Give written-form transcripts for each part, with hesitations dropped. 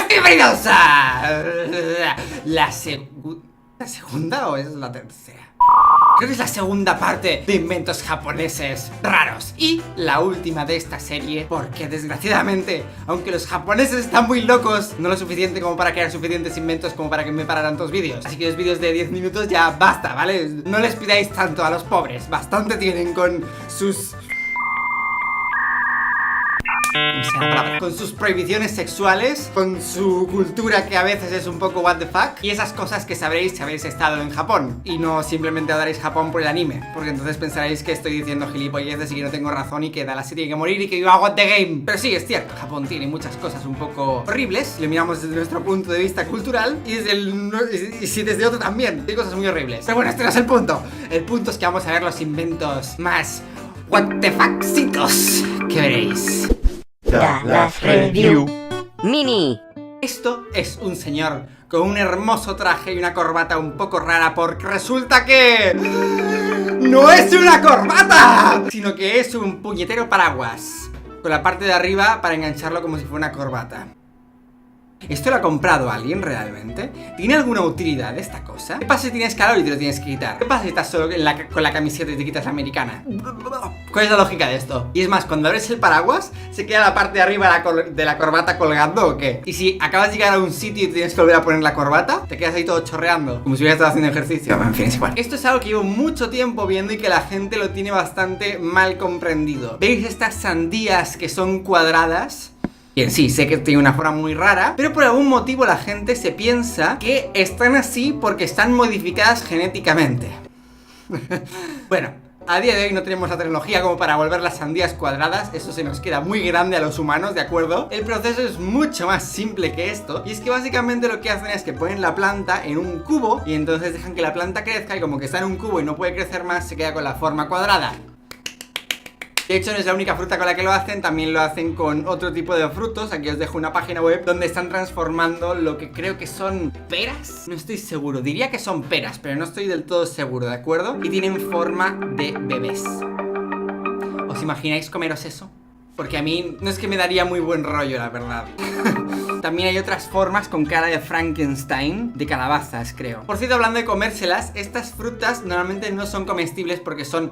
bienvenidos a la segunda o es la tercera. Creo que es la segunda parte de inventos japoneses raros y la última de esta serie, porque desgraciadamente, aunque los japoneses están muy locos, no lo suficiente como para crear suficientes inventos como para que me pararan tantos vídeos. Así que los vídeos de 10 minutos ya basta, ¿vale? No les pidáis tanto a los pobres, bastante tienen con sus... con sus prohibiciones sexuales, con su cultura que a veces es un poco what the fuck, y esas cosas que sabréis si habéis estado en Japón y no simplemente adoráis Japón por el anime, porque entonces pensaréis que estoy diciendo gilipolleces y que no tengo razón y que Dallas tiene que morir y que yo hago the game. Pero sí, es cierto, Japón tiene muchas cosas un poco horribles, lo miramos desde nuestro punto de vista cultural y desde otro también, hay cosas muy horribles. Pero bueno, este no es el punto. El punto es que vamos a ver los inventos más what the fucksitos que veréis. Dallas Review Mini. Esto es un señor con un hermoso traje y una corbata un poco rara, porque resulta que... ¡no es una corbata! Sino que es un puñetero paraguas con la parte de arriba para engancharlo como si fuera una corbata. ¿Esto lo ha comprado alguien realmente? ¿Tiene alguna utilidad esta cosa? ¿Qué pasa si tienes calor y te lo tienes que quitar? ¿Qué pasa si estás solo con la camiseta y te quitas la americana? ¿Cuál es la lógica de esto? Y es más, cuando abres el paraguas, ¿se queda la parte de arriba de la corbata colgando o qué? Y si acabas de llegar a un sitio y tienes que volver a poner la corbata, te quedas ahí todo chorreando, como si hubieras estado haciendo ejercicio. En fin, es igual. Esto es algo que llevo mucho tiempo viendo y que la gente lo tiene bastante mal comprendido. ¿Veis estas sandías que son cuadradas? Bien, sí, sé que tiene una forma muy rara, pero por algún motivo la gente se piensa que están así porque están modificadas genéticamente. Bueno, a día de hoy no tenemos la tecnología como para volver las sandías cuadradas, eso se nos queda muy grande a los humanos, ¿de acuerdo? El proceso es mucho más simple que esto, y es que básicamente lo que hacen es que ponen la planta en un cubo y entonces dejan que la planta crezca y como que está en un cubo y no puede crecer más, se queda con la forma cuadrada. De hecho, no es la única fruta con la que lo hacen, también lo hacen con otro tipo de frutos. Aquí os dejo una página web donde están transformando lo que creo que son peras. No estoy seguro, diría que son peras, pero no estoy del todo seguro, ¿de acuerdo? Y tienen forma de bebés. ¿Os imagináis comeros eso? Porque a mí no es que me daría muy buen rollo, la verdad. También hay otras formas con cara de Frankenstein, de calabazas, creo. Por cierto, hablando de comérselas, estas frutas normalmente no son comestibles porque son...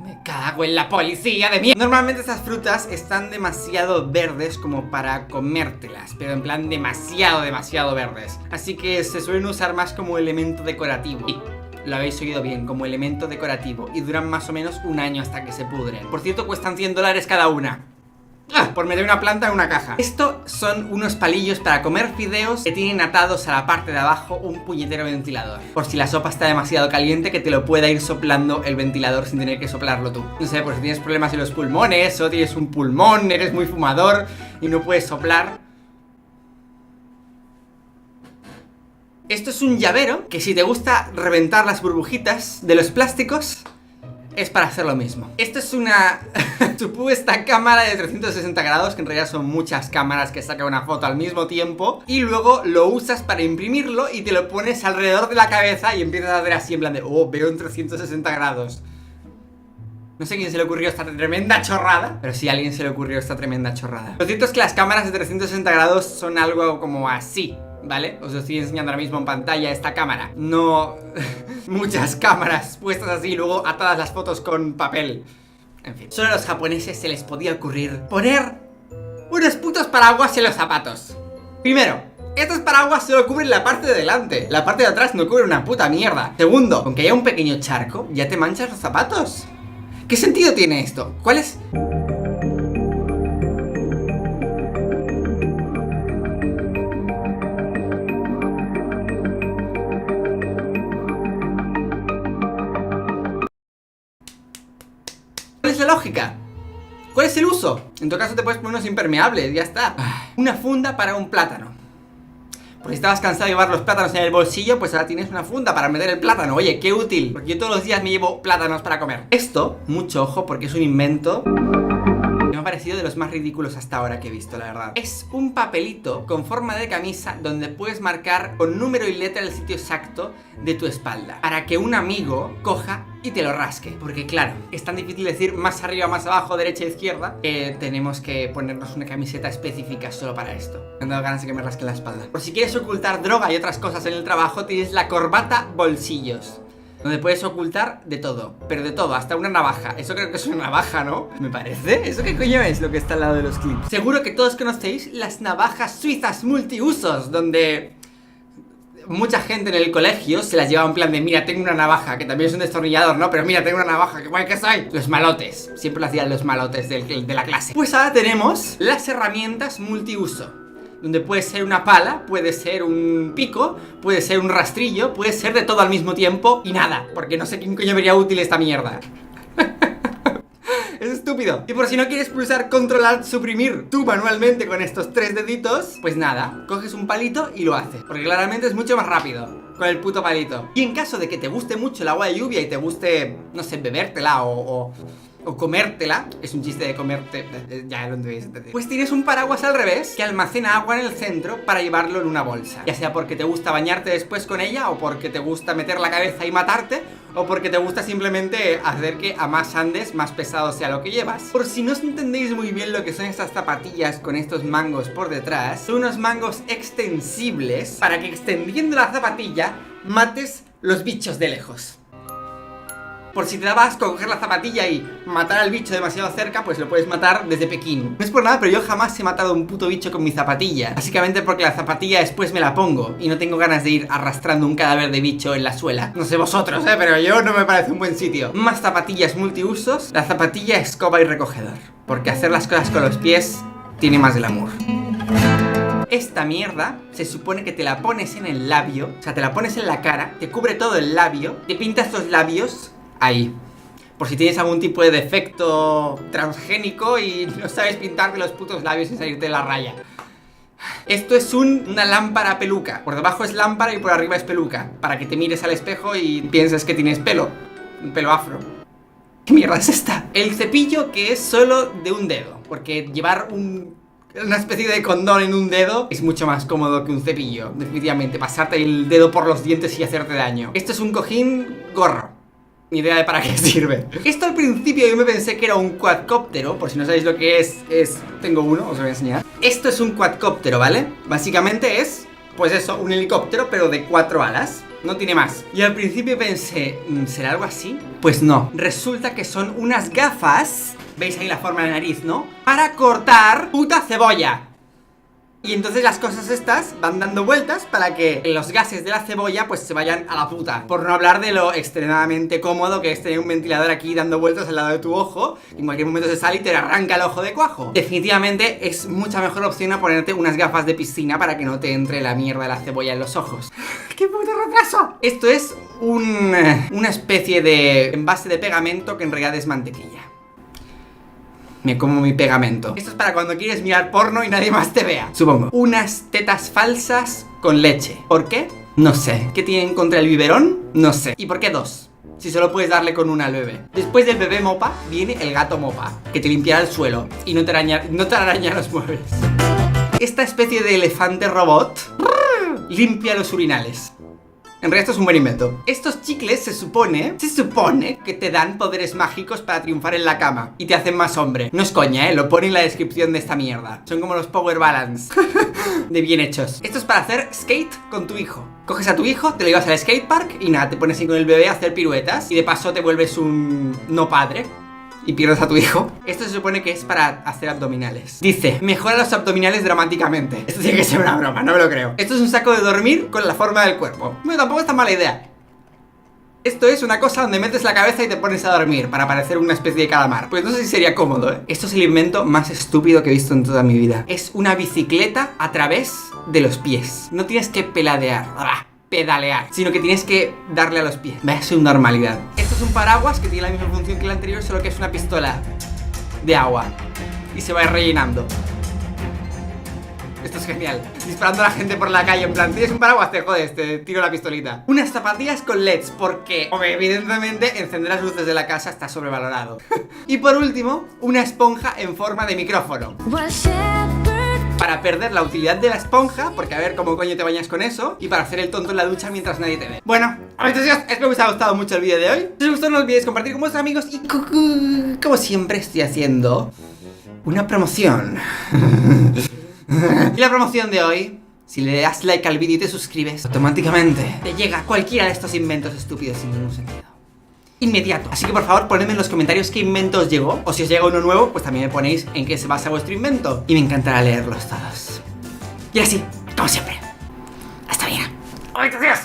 me cago en la policía de mierda. Normalmente estas frutas están demasiado verdes como para comértelas, pero en plan demasiado verdes. Así que se suelen usar más como elemento decorativo. Y lo habéis oído bien, como elemento decorativo. Y duran más o menos un año hasta que se pudren. Por cierto, cuestan $100 cada una. Por meter una planta en una caja. Esto son unos palillos para comer fideos que tienen atados a la parte de abajo un puñetero ventilador, por si la sopa está demasiado caliente, que te lo pueda ir soplando el ventilador sin tener que soplarlo tú. No sé, por si tienes problemas en los pulmones o tienes un pulmón, eres muy fumador y no puedes soplar. Esto es un llavero que si te gusta reventar las burbujitas de los plásticos, es para hacer lo mismo. Esto es una supuesta cámara de 360 grados, que en realidad son muchas cámaras que sacan una foto al mismo tiempo, y luego lo usas para imprimirlo y te lo pones alrededor de la cabeza y empiezas a ver así en plan de, oh, veo en 360 grados. No sé a quién se le ocurrió esta tremenda chorrada, pero sí a alguien se le ocurrió esta tremenda chorrada. Lo cierto es que las cámaras de 360 grados son algo como así, ¿vale? Os lo estoy enseñando ahora mismo en pantalla esta cámara. No muchas cámaras puestas así y luego atadas las fotos con papel. En fin, solo a los japoneses se les podía ocurrir poner unos putos paraguas en los zapatos. Primero, estos paraguas solo cubren la parte de delante. La parte de atrás no cubre una puta mierda. Segundo, aunque haya un pequeño charco, ya te manchas los zapatos. ¿Qué sentido tiene esto? ¿Cuál es? ¿Cuál es la lógica? ¿Cuál es el uso? En todo caso te puedes poner unos impermeables, ya está. Una funda para un plátano. Porque si estabas cansado de llevar los plátanos en el bolsillo, pues ahora tienes una funda para meter el plátano. Oye, qué útil, porque yo todos los días me llevo plátanos para comer. Esto, mucho ojo, porque es un invento que me ha parecido de los más ridículos hasta ahora que he visto, la verdad. Es un papelito con forma de camisa donde puedes marcar con número y letra el sitio exacto de tu espalda, para que un amigo coja y te lo rasque. Porque claro, es tan difícil decir más arriba, más abajo, derecha, izquierda, que tenemos que ponernos una camiseta específica solo para esto. Me han dado ganas de que me rasquen la espalda. Por si quieres ocultar droga y otras cosas en el trabajo, tienes la corbata bolsillos, donde puedes ocultar de todo, pero de todo, hasta una navaja. Eso creo que es una navaja, ¿no? Me parece. ¿Eso qué coño es lo que está al lado de los clips? Seguro que todos conocéis las navajas suizas multiusos, donde mucha gente en el colegio se las llevaba en plan de mira, tengo una navaja, que también es un destornillador, ¿no? Pero mira, tengo una navaja, que guay que soy. Los malotes, siempre lo hacían los malotes de la clase. Pues ahora tenemos las herramientas multiuso, donde puede ser una pala, puede ser un pico, puede ser un rastrillo, puede ser de todo al mismo tiempo y nada, porque no sé quién coño vería útil esta mierda. Es estúpido. Y por si no quieres pulsar Control Alt Suprimir tú manualmente con estos 3 deditos, pues nada, coges un palito y lo haces, porque claramente es mucho más rápido con el puto palito. Y en caso de que te guste mucho el agua de lluvia y te guste, no sé, bebértela o comértela, es un chiste de comerte, ya lo entendéis, pues tienes un paraguas al revés que almacena agua en el centro para llevarlo en una bolsa, ya sea porque te gusta bañarte después con ella, o porque te gusta meter la cabeza y matarte, o porque te gusta simplemente hacer que a más andes, más pesado sea lo que llevas. Por si no os entendéis muy bien lo que son estas zapatillas con estos mangos por detrás, son unos mangos extensibles para que extendiendo la zapatilla mates los bichos de lejos. Por si te daba asco coger la zapatilla y matar al bicho demasiado cerca, pues lo puedes matar desde Pekín. No es por nada, pero yo jamás he matado a un puto bicho con mi zapatilla. Básicamente porque la zapatilla después me la pongo y no tengo ganas de ir arrastrando un cadáver de bicho en la suela. No sé vosotros, pero yo no me parece un buen sitio. Más zapatillas multiusos, la zapatilla, escoba y recogedor. Porque hacer las cosas con los pies tiene más glamour. Esta mierda se supone que te la pones en el labio, o sea, te la pones en la cara, te cubre todo el labio, te pintas los labios ahí, por si tienes algún tipo de defecto transgénico y no sabes pintarte los putos labios sin salirte de la raya. Esto es una lámpara peluca. Por debajo es lámpara y por arriba es peluca, para que te mires al espejo y pienses que tienes pelo. Un pelo afro. ¿Qué mierda es esta? El cepillo, que es solo de un dedo, porque llevar una especie de condón en un dedo es mucho más cómodo que un cepillo. Definitivamente, pasarte el dedo por los dientes y hacerte daño. Esto es un cojín gorro. Ni idea de para qué sirve. Esto al principio yo me pensé que era un cuadcóptero. Por si no sabéis lo que es tengo uno, os lo voy a enseñar. Esto es un cuadcóptero, ¿vale? Básicamente es, pues eso, un helicóptero, pero de 4 alas. No tiene más. Y al principio pensé, ¿será algo así? Pues no. Resulta que son unas gafas. ¿Veis ahí la forma de la nariz, no? Para cortar puta cebolla. Y entonces las cosas estas van dando vueltas para que los gases de la cebolla pues se vayan a la puta. Por no hablar de lo extremadamente cómodo que es tener un ventilador aquí dando vueltas al lado de tu ojo. En cualquier momento se sale y te arranca el ojo de cuajo. Definitivamente es mucha mejor opción a ponerte unas gafas de piscina para que no te entre la mierda de la cebolla en los ojos. ¡Qué puto retraso! Esto es una especie de envase de pegamento que en realidad es mantequilla. Me como mi pegamento. Esto es para cuando quieres mirar porno y nadie más te vea, supongo. Unas tetas falsas con leche. ¿Por qué? No sé. ¿Qué tienen contra el biberón? No sé. ¿Y por qué 2? Si solo puedes darle con una al bebé. Después del bebé mopa, viene el gato mopa, que te limpiará el suelo y no te araña los muebles. Esta especie de elefante robot limpia los urinales. En realidad esto es un buen invento. Estos chicles se supone que te dan poderes mágicos para triunfar en la cama y te hacen más hombre. No es coña, lo pone en la descripción de esta mierda. Son como los Power Balance de bien hechos. Esto es para hacer skate con tu hijo. Coges a tu hijo, te lo llevas al skatepark y nada, te pones ahí con el bebé a hacer piruetas y de paso te vuelves un no padre y pierdes a tu hijo. Esto se supone que es para hacer abdominales. Dice, mejora los abdominales dramáticamente. Esto tiene que ser una broma, no me lo creo. Esto es un saco de dormir con la forma del cuerpo. Bueno, tampoco es tan mala idea. Esto es una cosa donde metes la cabeza y te pones a dormir para parecer una especie de calamar. Pues no sé si sería cómodo, ¿eh? Esto es el invento más estúpido que he visto en toda mi vida. Es una bicicleta a través de los pies. No tienes que pedalear, sino que tienes que darle a los pies. Va a ser una normalidad. Esto es un paraguas que tiene la misma función que el anterior, solo que es una pistola de agua y se va rellenando. Esto es genial. Disparando a la gente por la calle en plan, tienes un paraguas, te jodes, te tiro la pistolita. Unas zapatillas con LEDs, porque evidentemente encender las luces de la casa está sobrevalorado. Y por último, una esponja en forma de micrófono. para perder la utilidad de la esponja, porque a ver cómo coño te bañas con eso, y para hacer el tonto en la ducha mientras nadie te ve. Bueno, entonces espero que os haya gustado mucho el vídeo de hoy. Si os gustó no olvidéis compartir con vuestros amigos y como siempre estoy haciendo una promoción. Y la promoción de hoy, si le das like al vídeo y te suscribes, automáticamente te llega cualquiera de estos inventos estúpidos sin ningún sentido. Inmediato. Así que por favor ponedme en los comentarios qué invento os llegó. O si os llega uno nuevo, pues también me ponéis en qué se basa vuestro invento. Y me encantará leerlos todos. Y así, como siempre. Hasta mañana. ¡Ay, Dios!